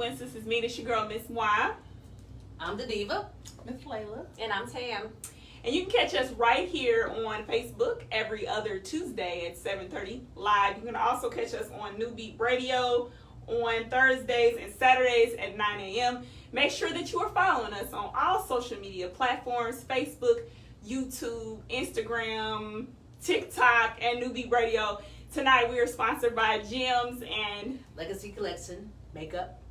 Influence. This is me, this your girl, Miss Moi. I'm the Diva. Miss Layla. And I'm Tam. And you can catch us right here on Facebook every other Tuesday at 7:30 live. You can also catch us on New Beat Radio on Thursdays and Saturdays at 9 a.m. Make sure that you are following us on all social media platforms, Facebook, YouTube, Instagram, TikTok, and New Beat Radio. Tonight we are sponsored by Gems and Legacy Collection Makeup.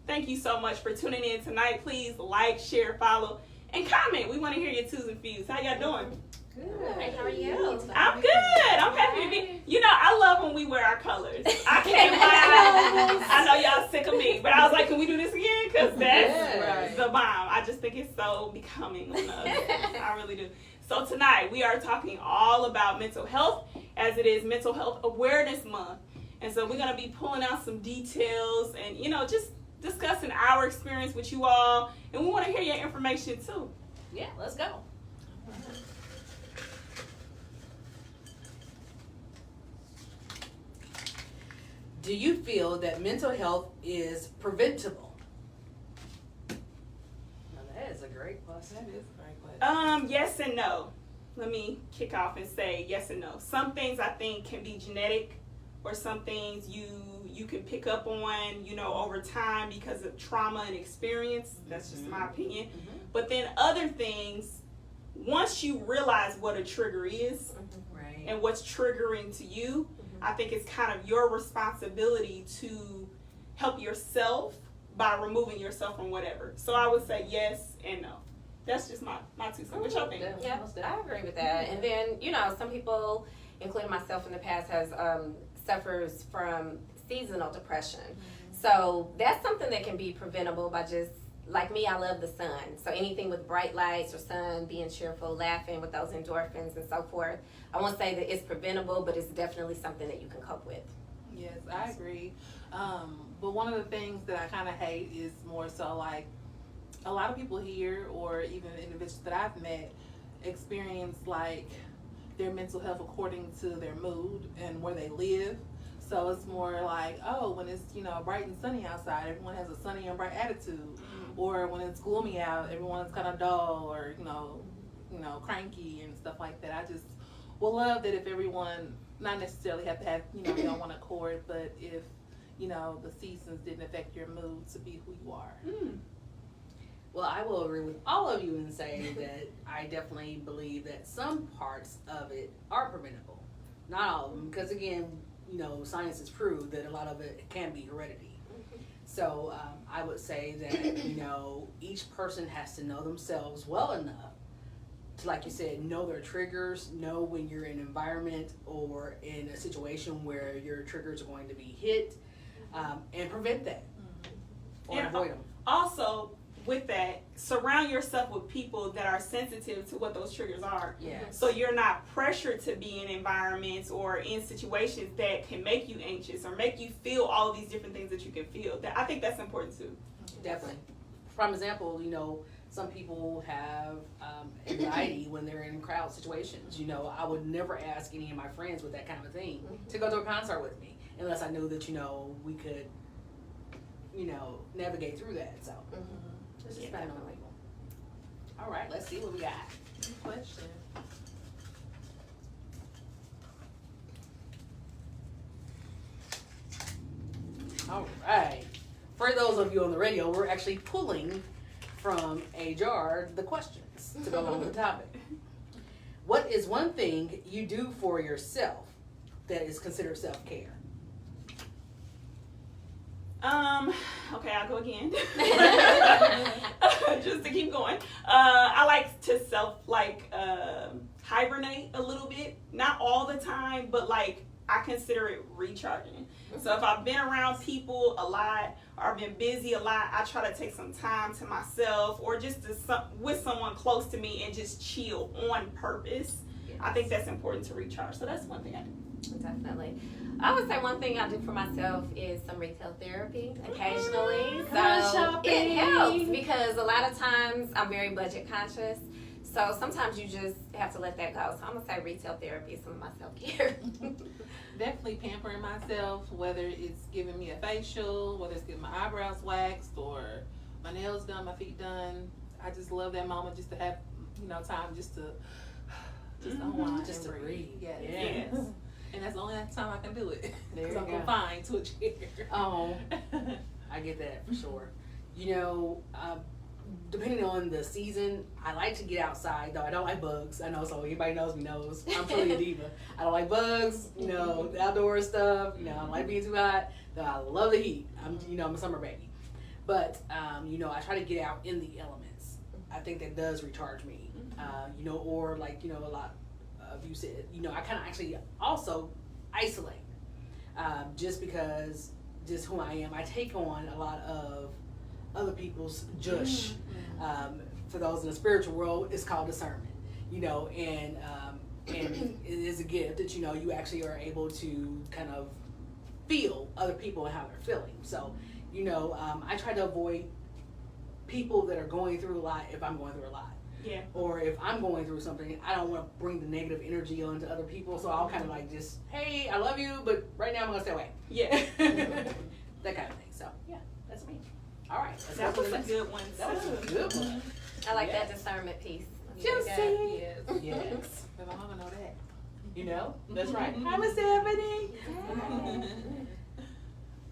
Thank you so much for tuning in tonight. Please like, share, follow, and comment. We want to hear your twos and fews. How y'all doing? Good. Hey, how are you? I'm good. I'm happy to be. You know, I love when we wear our colors. I can't lie. I know y'all sick of me, but I was like, can we do this again? Because that's the bomb. I just think it's so becoming on us. I really do. So tonight we are talking all about mental health, as it is Mental Health Awareness Month. And so we're going to be pulling out some details and, you know, just discussing our experience with you all. And we want to hear your information too. Yeah, let's go. Do you feel that mental health is preventable? Now that is a great question. That is a great question. Yes and no. Let me kick off and say yes and no. Some things I think can be genetic, or some things you can pick up on, you know, over time because of trauma and experience. That's just my opinion. Mm-hmm. But then other things, once you realize what a trigger is Right. and what's triggering to you, I think it's kind of your responsibility to help yourself by removing yourself from whatever. So I would say yes and no. That's just my two cents. What y'all think? Yeah, I agree with that. And then, you know, some people, including myself in the past, suffers from seasonal depression. So that's something that can be preventable by just, like me, I love the sun. So anything with bright lights or sun, being cheerful, laughing with those endorphins and so forth. I won't say that it's preventable, but it's definitely something that you can cope with. Yes, I agree. But one of the things that I kind of hate is more so like a lot of people here, or even individuals that I've met, experience like their mental health according to their mood and where they live. So it's more like, oh, when it's, you know, bright and sunny outside, everyone has a sunny and bright attitude. Or when it's gloomy out, everyone's kind of dull or, you know, cranky and stuff like that. I just would love that if everyone, not necessarily have to have, you know, they don't want to accord, but if, you know, the seasons didn't affect your mood to be who you are. Well, I will agree with all of you and say that I definitely believe that some parts of it are preventable. Not all of them, because again, you know, science has proved that a lot of it can be heredity. So I would say that, you know, each person has to know themselves well enough to, like you said, know their triggers, know when you're in an environment or in a situation where your triggers are going to be hit, and prevent that or avoid them. Also, with that, surround yourself with people that are sensitive to what those triggers are. Yes. So you're not pressured to be in environments or in situations that can make you anxious or make you feel all of these different things that you can feel. I think that's important too. Definitely. For example, you know, some people have anxiety when they're in crowd situations. You know, I would never ask any of my friends with that kind of thing to go to a concert with me unless I knew that, you know, we could, you know, navigate through that. So it's just depending on people. All right, let's see what we got. Good question. All right. For those of you on the radio, we're actually pulling from a jar the questions to go along with the topic. What is one thing you do for yourself that is considered self-care? Okay, I'll go again. Just to keep going. I like to hibernate a little bit. Not all the time, but like I consider it recharging. So if I've been around people a lot or I've been busy a lot, I try to take some time to myself or just with someone close to me and just chill on purpose. Yes. I think that's important to recharge. So that's one thing I do. Definitely. I would say one thing I do for myself is some retail therapy occasionally. So it helps because a lot of times I'm very budget conscious. So sometimes you just have to let that go. So I'm gonna say retail therapy is some of my self-care. Definitely pampering myself, whether it's giving me a facial, whether it's getting my eyebrows waxed or my nails done, my feet done. I just love that moment just to have, time just to unwind, Just and to breathe. Yes. Yes. And that's the only time I can do it. There Because you I'm go. confined to a chair. Oh, I get that for sure. Depending on the season, I like to get outside, though I don't like bugs. I know, so anybody knows me knows. I'm truly a diva. I don't like bugs, the outdoor stuff, I don't like being too hot. Though I love the heat. I'm a summer baby. But, I try to get out in the elements. I think that does recharge me. Or like, a lot of you said, I kind of actually also isolate. Just because, just who I am. I take on a lot of other people's jush. For those in the spiritual world, it's called discernment. And it is a gift that you actually are able to kind of feel other people and how they're feeling. So, I try to avoid people that are going through a lot if I'm going through a lot. Yeah. Or if I'm going through something, I don't want to bring the negative energy onto other people. So I'll kind of like just, hey, I love you, but right now I'm going to stay away. Yeah. That kind of thing. So, yeah, that's me. All right. That was a good one. That was a good one. I like Yes. that discernment piece. Just Yeah. see. Yes. Yes. But I'm gonna know that. That's right. Hi, Miss Stephanie.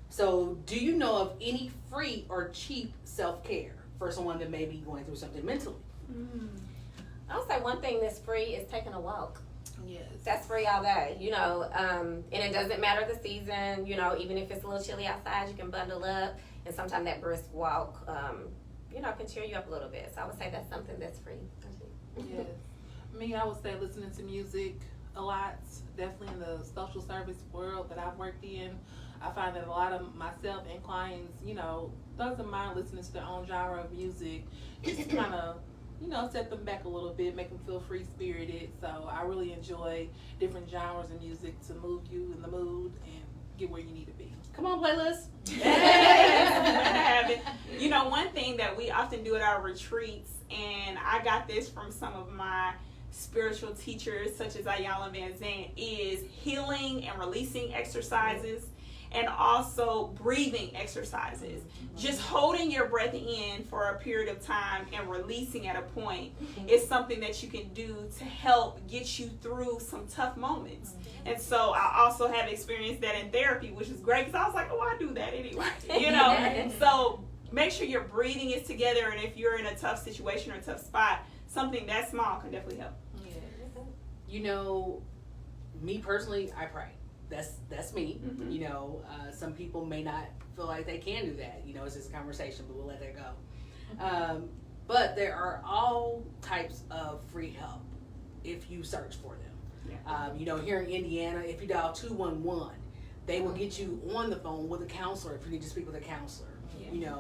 So, do you know of any free or cheap self-care for someone that may be going through something mentally? I'll say one thing that's free is taking a walk. Yes. That's free all day, and it doesn't matter the season, even if it's a little chilly outside, you can bundle up, and sometimes that brisk walk, can cheer you up a little bit. So I would say that's something that's free. Yes. Me, I would say listening to music a lot. Definitely in the social service world that I've worked in, I find that a lot of myself and clients, doesn't mind listening to their own genre of music. Just kind of, set them back a little bit, make them feel free spirited. So I really enjoy different genres of music to move you in the mood and get where you need to be. Come on, playlist. One thing that we often do at our retreats, and I got this from some of my spiritual teachers, such as Ayala Van Zandt, is healing and releasing exercises, and also breathing exercises. Just holding your breath in for a period of time and releasing at a point is something that you can do to help get you through some tough moments. And so I also have experienced that in therapy, which is great, because I was like, oh, I do that anyway. So make sure your breathing is together, and if you're in a tough situation or a tough spot, something that small can definitely help. Me personally, I pray. That's me. Mm-hmm. Some people may not feel like they can do that. It's just a conversation, but we'll let that go. But there are all types of free help if you search for them. Yeah. Here in Indiana, if you dial 211, they will get you on the phone with a counselor if you need to speak with a counselor. Yeah.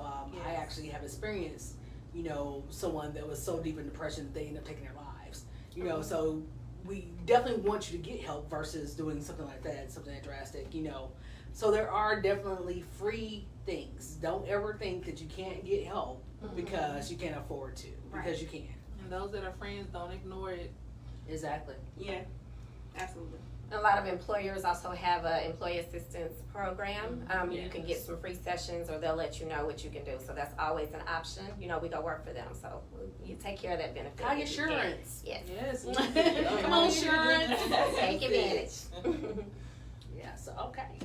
I actually have experienced, someone that was so deep in depression that they ended up taking their lives. So we definitely want you to get help versus doing something like that, something that drastic, So there are definitely free things. Don't ever think that you can't get help because you can't afford to, because you can. And those that are friends, don't ignore it. Exactly. Yeah, absolutely. A lot of employers also have an employee assistance program. You can get some free sessions, or they'll let you know what you can do. So that's always an option. We go work for them. So you take care of that benefit. Call your insurance. Yes. Yes. Come on, insurance. Take advantage. Yeah, so okay.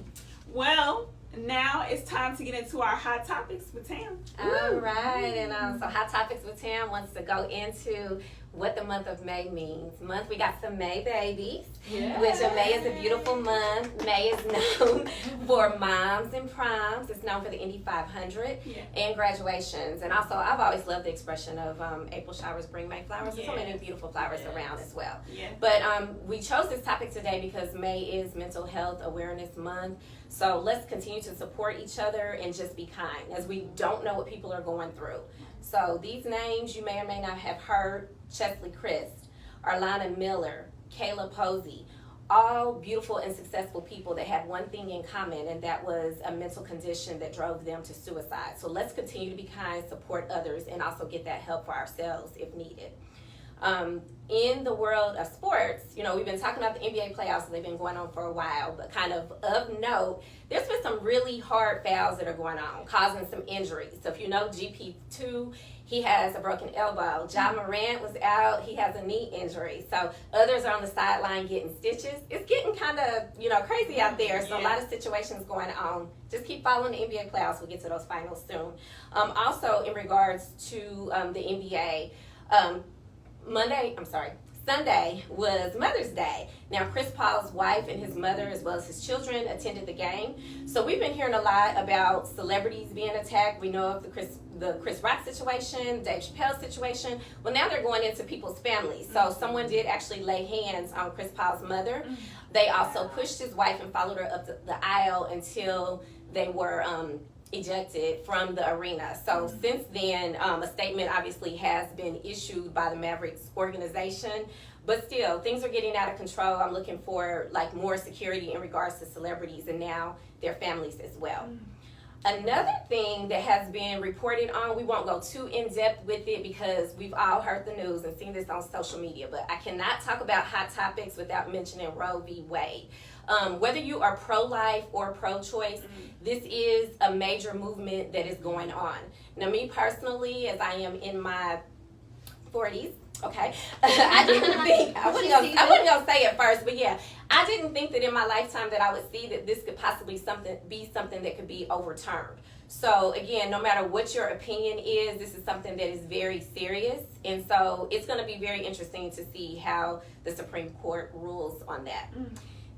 Well, now it's time to get into our hot topics with Tam. All right, and so Hot Topics with Tam wants to go into what the month of May means. We got some May babies, which May is a beautiful month. May is known for moms and proms. It's known for the Indy 500 and graduations. And also, I've always loved the expression of April showers bring May flowers. There's so many beautiful flowers around as well. Yeah. But we chose this topic today because May is Mental Health Awareness Month. So let's continue to support each other and just be kind, as we don't know what people are going through. So these names you may or may not have heard: Chesley Christ, Arlana Miller, Kayla Posey, all beautiful and successful people that had one thing in common, and that was a mental condition that drove them to suicide. So let's continue to be kind, support others, and also get that help for ourselves if needed. In the world of sports, you know, we've been talking about the NBA playoffs, they've been going on for a while, but kind of note, there's been some really hard fouls that are going on, causing some injuries. So if you know GP2, he has a broken elbow. Ja Morant was out, he has a knee injury. So others are on the sideline getting stitches. It's getting kind of, you know, crazy out there. So a lot of situations going on. Just keep following the NBA playoffs. We'll get to those finals soon. Also, in regards to the NBA, Sunday was Mother's Day. Now, Chris Paul's wife and his mother, as well as his children, attended the game. So we've been hearing a lot about celebrities being attacked. We know of the Chris Rock situation, Dave Chappelle situation. Well, now they're going into people's families. So someone did actually lay hands on Chris Paul's mother. They also pushed his wife and followed her up the aisle until they were ejected from the arena. So since then, a statement obviously has been issued by the Mavericks organization, but still things are getting out of control. I'm looking for like more security in regards to celebrities and now their families as well. Another thing that has been reported on, we won't go too in depth with it because we've all heard the news and seen this on social media, but I cannot talk about hot topics without mentioning Roe v. Wade. Whether you are pro-life or pro-choice, this is a major movement that is going on. Now, me personally, as I am in my 40s, okay, I wasn't gonna say it first, but yeah, I didn't think that in my lifetime that I would see that this could possibly be something that could be overturned. So again, no matter what your opinion is, this is something that is very serious, and so it's going to be very interesting to see how the Supreme Court rules on that.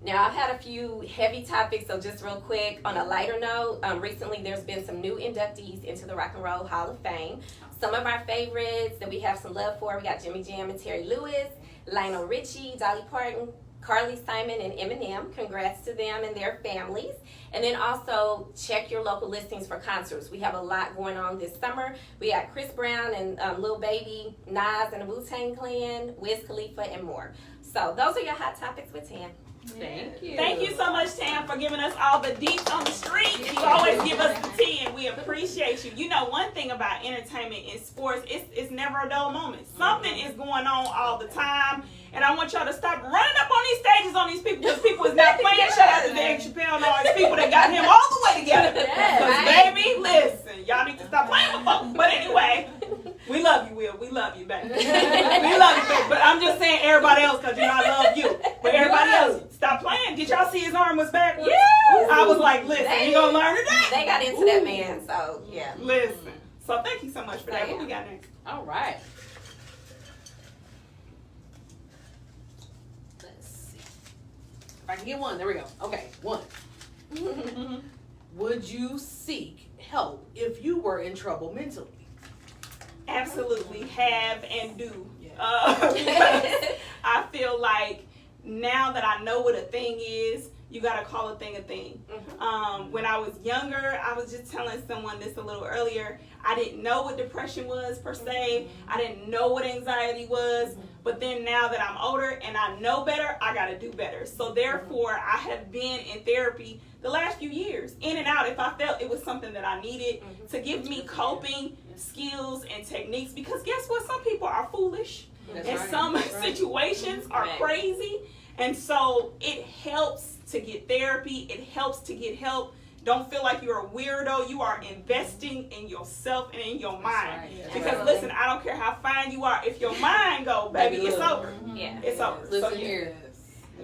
Now, I've had a few heavy topics, so just real quick, on a lighter note, recently there's been some new inductees into the Rock and Roll Hall of Fame. Some of our favorites that we have some love for, we got Jimmy Jam and Terry Lewis, Lionel Richie, Dolly Parton, Carly Simon, and Eminem. Congrats to them and their families. And then also check your local listings for concerts. We have a lot going on this summer. We got Chris Brown and Lil Baby, Nas and the Wu-Tang Clan, Wiz Khalifa, and more. So those are your hot topics with Tam. Thank you. Thank you so much, Tam, for giving us all the deets on the street. You always give us the tea, and we appreciate you. You know, one thing about entertainment and sports, it's never a dull moment. Something is going on all the time, and I want y'all to stop running up on these stages on these people because people is not playing. Shout out to Dave Chappelle and all these people that got him all the way together. Because, baby, listen, y'all need to stop playing with folks. But anyway, we love you, Will. We love you, baby. We love you, baby. But I'm just saying everybody else because, you know, I love you. But everybody else, stop playing. Did y'all see his arm was backwards? Yes. I was like, listen, you gonna learn today? They got into that man, so yeah. Listen. So thank you so much for that. What we got next? All right. Let's see. If I can get one, there we go. Okay, one. Would you seek help if you were in trouble mentally? Absolutely have and do. Yeah. Because I feel like now that I know what a thing is, you gotta call a thing a thing. When I was younger, I was just telling someone this a little earlier, I didn't know what depression was per se. I didn't know what anxiety was. But then now that I'm older and I know better, I gotta do better. So therefore, I have been in therapy the last few years, in and out, if I felt it was something that I needed to give me coping skills and techniques. Because guess what? Some people are foolish. And some situations are crazy. And so it helps to get therapy. It helps to get help. Don't feel like you're a weirdo. You are investing in yourself and in your mind. Because listen, I don't care how fine you are. If your mind go, baby, it's over. Yeah. It's over. Listen So here.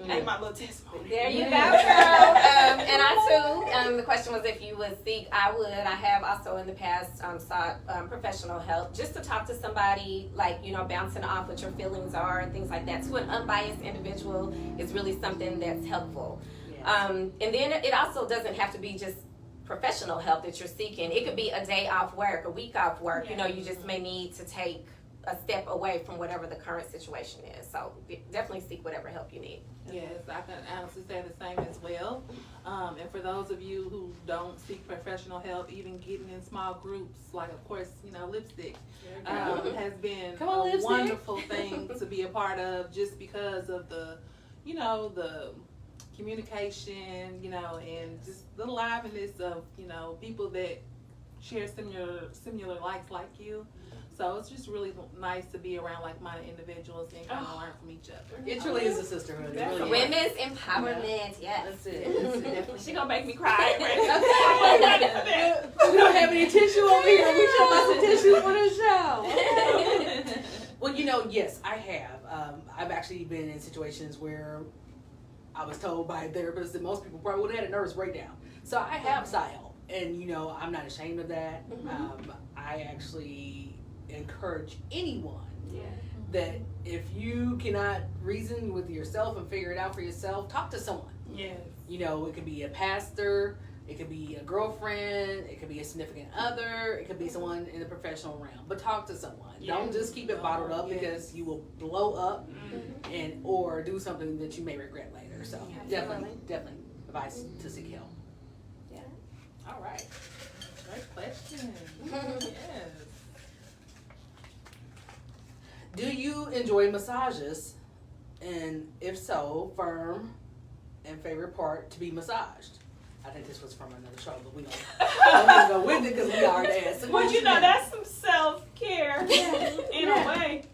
Get my little testimony. There you go, girl. And I too, the question was if you would seek, I would. I have also in the past sought professional help just to talk to somebody, like, you know, bouncing off what your feelings are and things like that. To an unbiased individual is really something that's helpful. And then it also doesn't have to be just professional help that you're seeking. It could be a day off work, a week off work. You know, you just may need to take a step away from whatever the current situation is. So definitely seek whatever help you need. Yes, I can honestly say the same as well. And for those of you who don't seek professional help, even getting in small groups, like of course, you know, lipstick has been a wonderful thing to be a part of, just because of the, you know, the communication, you know, and just the liveliness of, you know, people that share similar likes like you. So it's just really nice to be around like-minded individuals and kind of learn from each other. It truly is a sisterhood. It really is. Women's empowerment, yes. That's it. She gonna make me cry. Right? We don't have any tissue over here. We should buy some tissue for the show. Well, yes, I have. I've actually been in situations where I was told by a therapist that most people probably would have had a nervous breakdown. So I have style, and I'm not ashamed of that. I actually encourage anyone that if you cannot reason with yourself and figure it out for yourself, talk to someone. Yes. It could be a pastor, it could be a girlfriend, it could be a significant other, it could be someone in the professional realm. But talk to someone. Don't just keep it bottled up because you will blow up and or do something that you may regret later. So definitely advice to seek help. Yeah. All right. Great question. Yes. Do you enjoy massages? And if so, firm and favorite part to be massaged? I think this was from another show, but we don't go with it because we already asked. Well, that's some self-care in a way.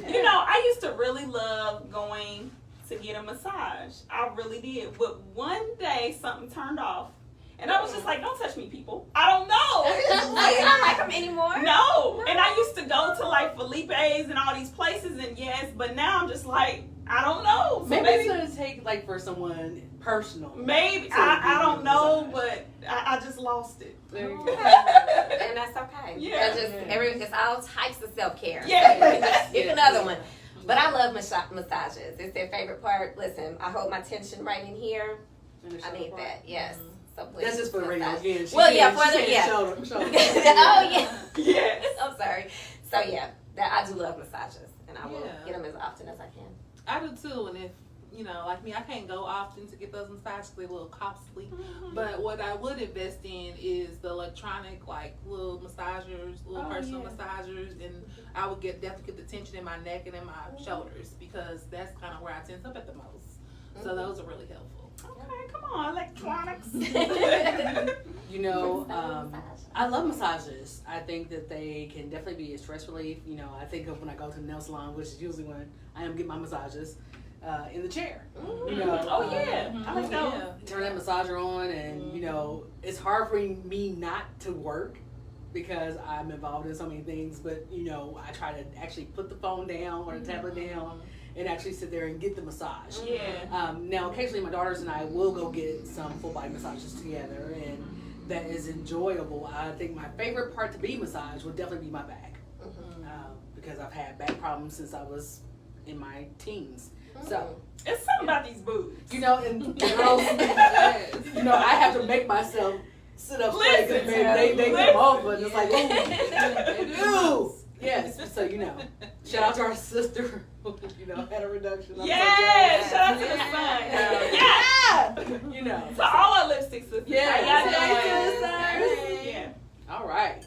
Yeah. I used to really love going to get a massage. I really did. But one day, something turned off. And I was just like, don't touch me, people. I don't know. You don't like them anymore? No. And I used to go to like Felipe's and all these places, and yes, but now I'm just like, I don't know. So maybe it's going to take like for someone personal. Maybe. I don't know, but I just lost it. There you go. And that's okay. Yeah. It's all types of self-care. Yeah. So pick another one. But I love massages. It's their favorite part. Listen, I hold my tension right in here. I need that. Yes. So please. That's just for the radio again. Shoulder. Oh yeah. Yes. I'm sorry. So yeah, I do love massages, and I will get them as often as I can. I do too, and if like me, I can't go often to get those massages. They're a little costly. But what I would invest in is the electronic, like little massagers, personal massagers, and I would definitely get the tension in my neck and in my shoulders because that's kind of where I tense up at the most. So those are really helpful. Okay, come on, electronics. I love massages. I think that they can definitely be a stress relief. I think of when I go to the nail salon, which is usually when I am getting my massages, in the chair. I like that. Turn that massager on, and it's hard for me not to work because I'm involved in so many things. But I try to actually put the phone down or the tablet down and actually sit there and get the massage. Yeah. Now, occasionally my daughters and I will go get some full body massages together, and that is enjoyable. I think my favorite part to be massaged would definitely be my back, because I've had back problems since I was in my teens. So it's something about these boobs. And the girls, I have to make myself sit up straight because they come off, but it's like, ooh. Yes, so shout out to our sister who had a reduction. Yes, shout out to the sun. Yeah. To all our lipstick sisters. Yeah. All right.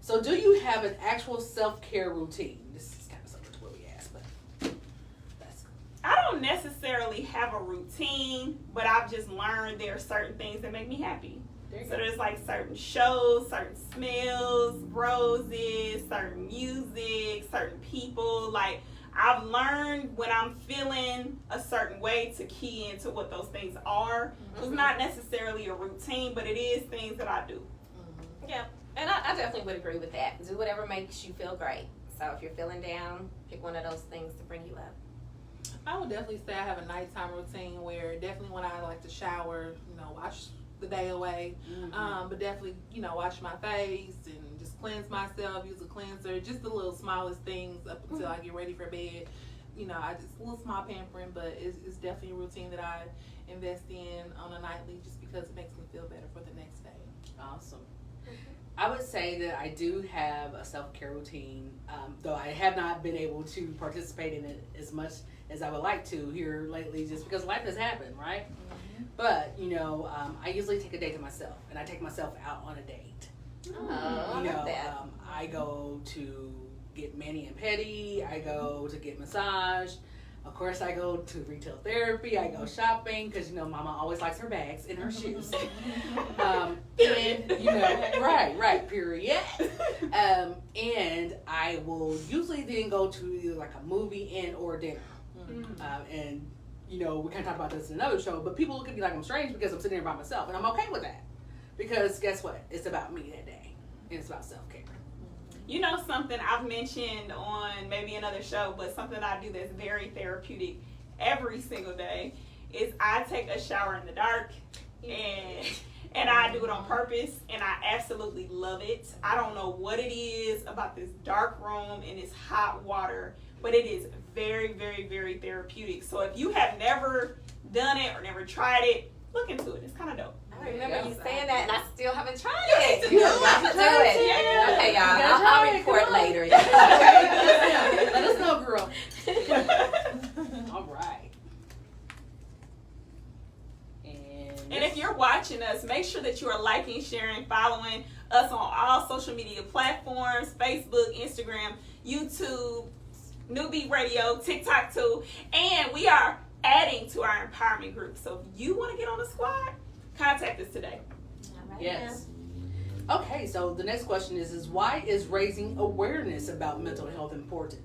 So, do you have an actual self-care routine? This is kind of similar to what we asked, but that's good. I don't necessarily have a routine, but I've just learned there are certain things that make me happy. So there's like certain shows, certain smells, roses, certain music, certain people. Like I've learned when I'm feeling a certain way to key into what those things are. So it's not necessarily a routine, but it is things that I do. Yeah. And I definitely would agree with that. Do whatever makes you feel great. So if you're feeling down, pick one of those things to bring you up. I would definitely say I have a nighttime routine where definitely when I like to shower, wash the day away. But definitely, wash my face and just cleanse myself, use a cleanser, just the little smallest things up until I get ready for bed. I just a little small pampering, but it's definitely a routine that I invest in on a nightly just because it makes me feel better for the next day. Awesome. I would say that I do have a self-care routine, though I have not been able to participate in it as much as I would like to here lately, just because life has happened, right? But, I usually take a day to myself, and I take myself out on a date. I love that. I go to get mani and pedi, I go to get massage, Of course, I go to retail therapy. I go shopping because Mama always likes her bags and her shoes. And right, period. And I will usually then go to either like a movie and or dinner. And we kind of talked about this in another show, but people look at me like I'm strange because I'm sitting there by myself, and I'm okay with that because guess what? It's about me that day, and it's about self-care. Something I've mentioned on maybe another show, but something I do that's very therapeutic every single day is I take a shower in the dark, and I do it on purpose, and I absolutely love it. I don't know what it is about this dark room and this hot water, but it is very, very, very therapeutic. So if you have never done it or never tried it, look into it. It's kind of dope. I remember you saying that, and I still haven't tried it. You have to do it. Yeah. Okay, y'all. I'll report later. Let us know, girl. All right. And if you're watching us, make sure that you are liking, sharing, following us on all social media platforms, Facebook, Instagram, YouTube, Newbie Radio, TikTok too. And we are adding to our empowerment group. So if you want to get on the squad, contact us today. Yes. Okay, so the next question is why is raising awareness about mental health important?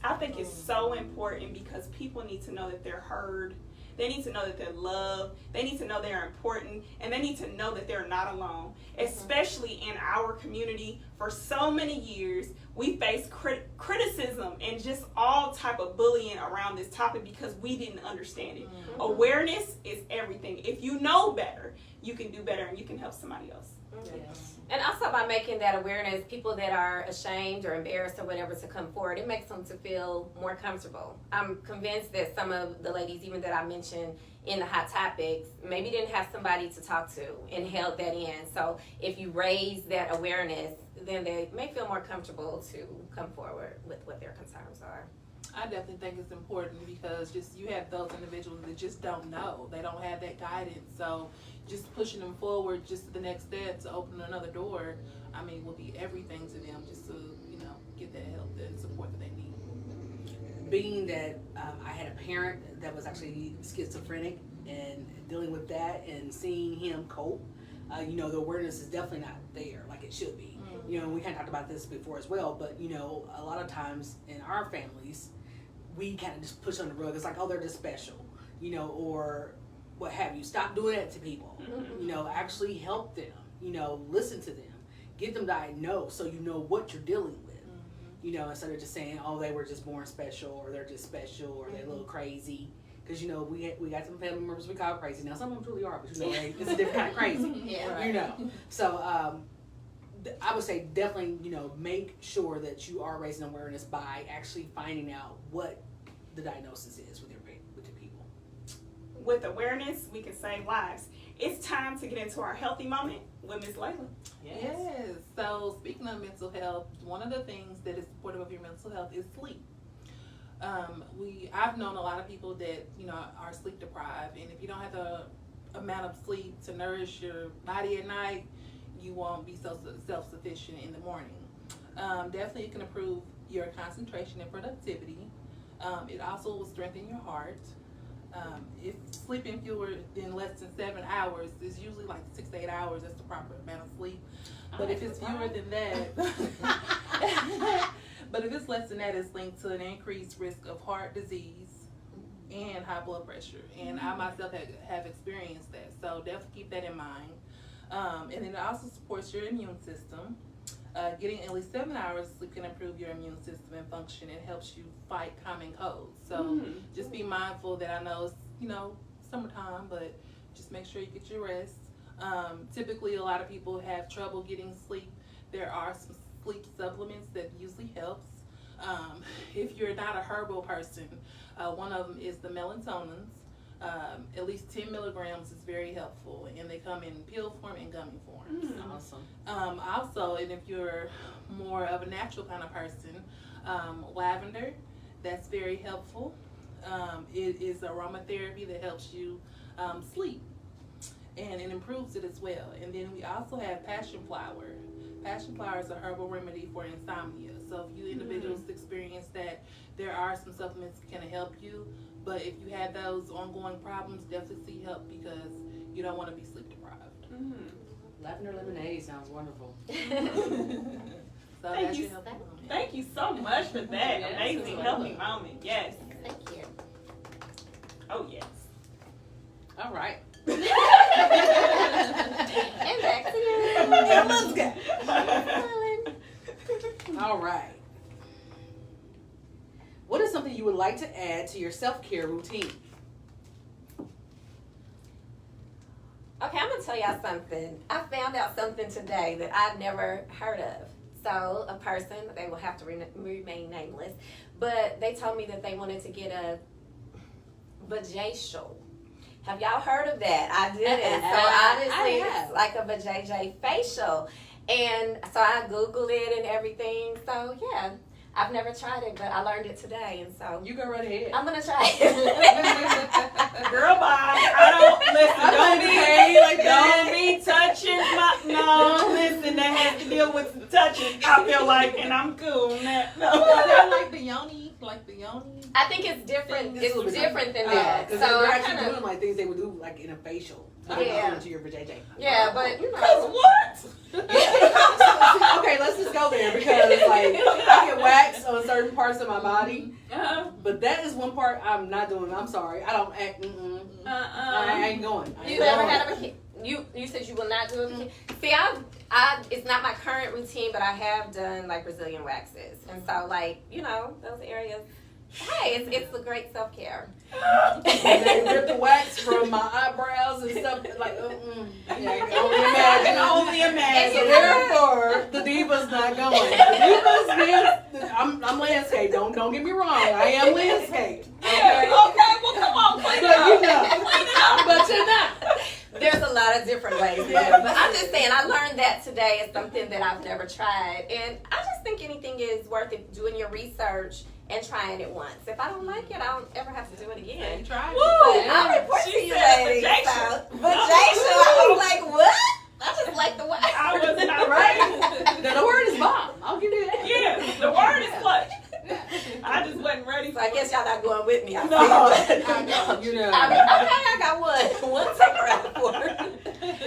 I think it's so important because people need to know that they're heard. They need to know that they're loved. They need to know they're important. And they need to know that they're not alone. Especially in our community, for so many years, we faced criticism and just all type of bullying around this topic because we didn't understand it. Awareness is everything. If you know better, you can do better and you can help somebody else. Yes. And also by making that awareness, people that are ashamed or embarrassed or whatever to come forward, it makes them to feel more comfortable. I'm convinced that some of the ladies, even that I mentioned in the hot topics, maybe didn't have somebody to talk to and held that in. So if you raise that awareness, then they may feel more comfortable to come forward with what their concerns are. I definitely think it's important because just you have those individuals that just don't know. They don't have that guidance. So just pushing them forward just to the next step to open another door, will be everything to them just to, get that help and support that they need. Being that I had a parent that was actually schizophrenic and dealing with that and seeing him cope, the awareness is definitely not there like it should be. We kind of talked about this before as well, but a lot of times in our families, we kind of just push on the rug. It's like, oh, they're just special, or what have you. Stop doing that to people. Actually help them, listen to them, get them diagnosed so you know what you're dealing with. Instead of just saying, oh, they were just born special, or they're just special, or they're a little crazy. Because, we got some family members we call crazy. Now, some of them truly are, but, it's a different kind of crazy. Yeah. So, I would say definitely, make sure that you are raising awareness by actually finding out what the diagnosis is with your people. With awareness, we can save lives. It's time to get into our healthy moment with Ms. Layla. Yes. So speaking of mental health, one of the things that is supportive of your mental health is sleep. I've known a lot of people that are sleep deprived, and if you don't have the amount of sleep to nourish your body at night, you won't be so self-sufficient in the morning. Definitely it can improve your concentration and productivity. It also will strengthen your heart. If sleeping fewer than less than 7 hours is usually like 6 to 8 hours, that's the proper amount of sleep. But if it's fewer than that, but if it's less than that, it's linked to an increased risk of heart disease and high blood pressure. And I myself have experienced that, so definitely keep that in mind. And then it also supports your immune system. Getting at least 7 hours of sleep can improve your immune system and function. It helps you fight common colds. So just be mindful that I know it's, summertime, but just make sure you get your rest. Typically, a lot of people have trouble getting sleep. There are some sleep supplements that usually helps. If you're not a herbal person, one of them is the melatonins. At least 10 milligrams is very helpful, and they come in pill form and gummy forms. Awesome. Also, and if you're more of a natural kind of person, lavender, that's very helpful. It is aromatherapy that helps you sleep, and it improves it as well. And then we also have passion flower. Passion flower is a herbal remedy for insomnia. So if you individuals experience that, there are some supplements that can help you. But if you have those ongoing problems, definitely seek help because you don't want to be sleep deprived. Lavender lemonade sounds wonderful. So Thank that's you. your help moment. Thank you so much for that Yes, amazing you're helping welcome. moment. Yes. Thank you. Oh yes. All right. And back to you. And let's go. Smiling. All right. What is something you would like to add to your self-care routine? Okay, I'm gonna tell y'all something. I found out something today that I've never heard of. So, a person, they will have to remain nameless, but they told me that they wanted to get a vajacial. Have y'all heard of that? I didn't. So obviously, it's like a vajayjay facial, and so I googled it and everything. So yeah, I've never tried it, but I learned it today, and so You go right ahead. I'm gonna try it. Girl, bye. I don't listen. Don't be okay, like don't be touching my. No, listen. That has to deal with some touching. I feel like, and I'm cool on that. No. Is that like the yoni? Like the yoni? I think it's different. It's a little It's bit different than that. Because So they're I actually kinda, doing like things they would do like in a facial. Not Yeah. going into your vajayjay. yeah, but you Cause know, what? Okay, let's just go there because like I get waxed on certain parts of my body, but that is one part I'm not doing. I'm sorry, I don't act. I ain't going. I you ain't never going. had a bikini. You said you will not do a bikini. See, I it's not my current routine, but I have done like Brazilian waxes, and so like you know those areas. Hey, it's a great self care. And they rip the wax from my eyebrows and stuff like. Yeah, I can only I can imagine. only imagine. So therefore, the diva's not going. The diva's I'm landscape. Don't get me wrong. I am landscape. Okay, well come on, clean it But up. you know, Clean it up. but you're not. There's a lot of different ways. Yeah. But I'm just saying, I learned that today is something that I've never tried, and I just think anything is worth it. Doing your research and trying it once. If I don't like it, I don't ever have to do it again. You tried Woo! it. But I'll report She to you said ladies. vajacial. Vajacial. I was like, what? I just like the way. I was not Right? ready. Now, the word is bomb. I'll give you that. Yeah, the word is clutch. I just wasn't ready. So I guess y'all not going with me. I No. You know. I mean, okay, I got one. One take out for.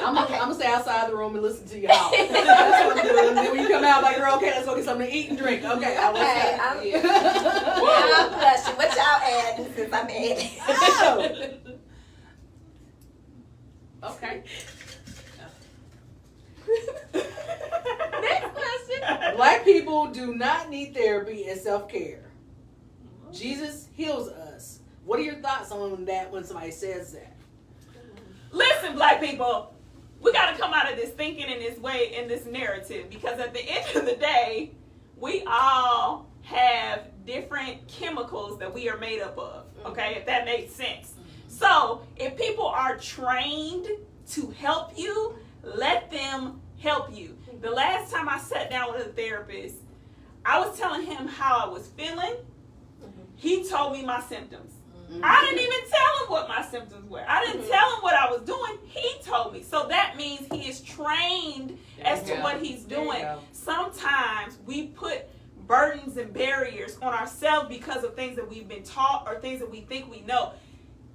I'm gonna stay outside the room and listen to you howl. That's what I'm doing. And then when you come out, like, girl, okay, let's go get something to eat and drink. Okay, I'll Okay, listen. I'm blushing. What y'all add since I'm in? Oh. Okay. Next question. Black people do not need therapy and self-care. Jesus heals us. What are your thoughts on that when somebody says that? Listen, black people, we got to come out of this thinking in this way, in this narrative, because at the end of the day, we all have different chemicals that we are made up of, okay, if that makes sense. So if people are trained to help you, let them help you. The last time I sat down with a therapist, I was telling him how I was feeling. He told me my symptoms. I didn't even tell him what my symptoms were. I didn't tell him what I was doing. He told me. So that means he is trained as to what he's doing. Sometimes we put burdens and barriers on ourselves because of things that we've been taught or things that we think we know.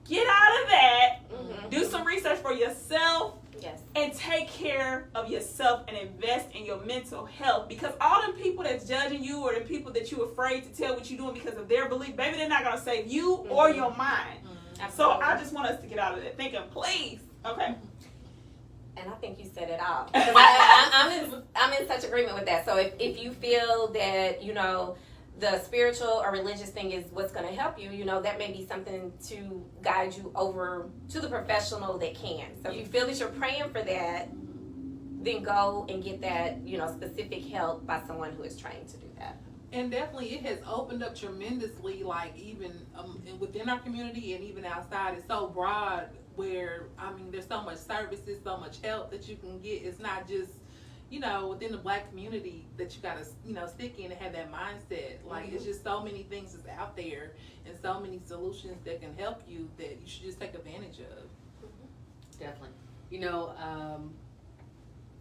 Get out of that. Do some research for yourself. Yes. And take care of yourself and invest in your mental health. Because all them people that's judging you or the people that you're afraid to tell what you're doing because of their belief, baby, they're not going to save you or your mind. So I just want us to get out of that thinking, please. Okay. And I think you said it all. I'm in such agreement with that. So if you feel that, you know, the spiritual or religious thing is what's going to help you, you know, that may be something to guide you over to the professional that can. So if you feel that you're praying for that, then go and get that, you know, specific help by someone who is trained to do that. And definitely it has opened up tremendously, like even within our community and even outside. It's so broad where, I mean, there's so much services, so much help that you can get. It's not just, you know, within the black community that you gotta, you know, stick in and have that mindset. Like, it's just so many things that's out there and so many solutions that can help you that you should just take advantage of. Definitely. You know,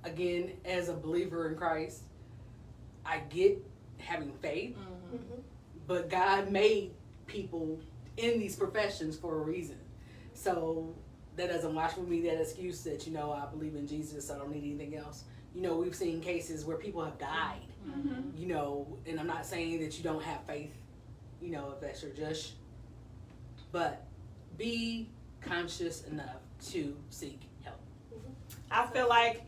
again, as a believer in Christ, I get having faith, Mm-hmm. but God made people in these professions for a reason. So that doesn't wash with me that excuse that, you know, I believe in Jesus, so I don't need anything else. You know, we've seen cases where people have died, Mm-hmm. you know, and I'm not saying that you don't have faith, you know, if that's your judge, but be conscious enough to seek help. I feel like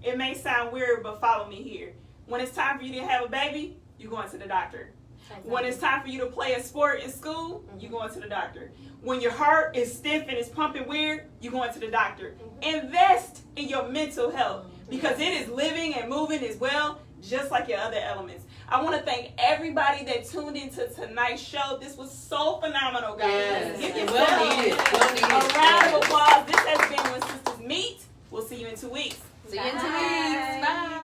it may sound weird, but follow me here. When it's time for you to have a baby, you're going to the doctor. When it's time for you to play a sport in school, you're going to the doctor. When your heart is stiff and it's pumping weird, you're going to the doctor. Invest in your mental health because it is living and moving as well, just like your other elements. I want to thank everybody that tuned into tonight's show. This was so phenomenal, guys. Yes. Give Well yourself needed. Well needed. a round of applause. This has been When Sisters Meet. We'll see you in 2 weeks. See you in 2 weeks. Bye.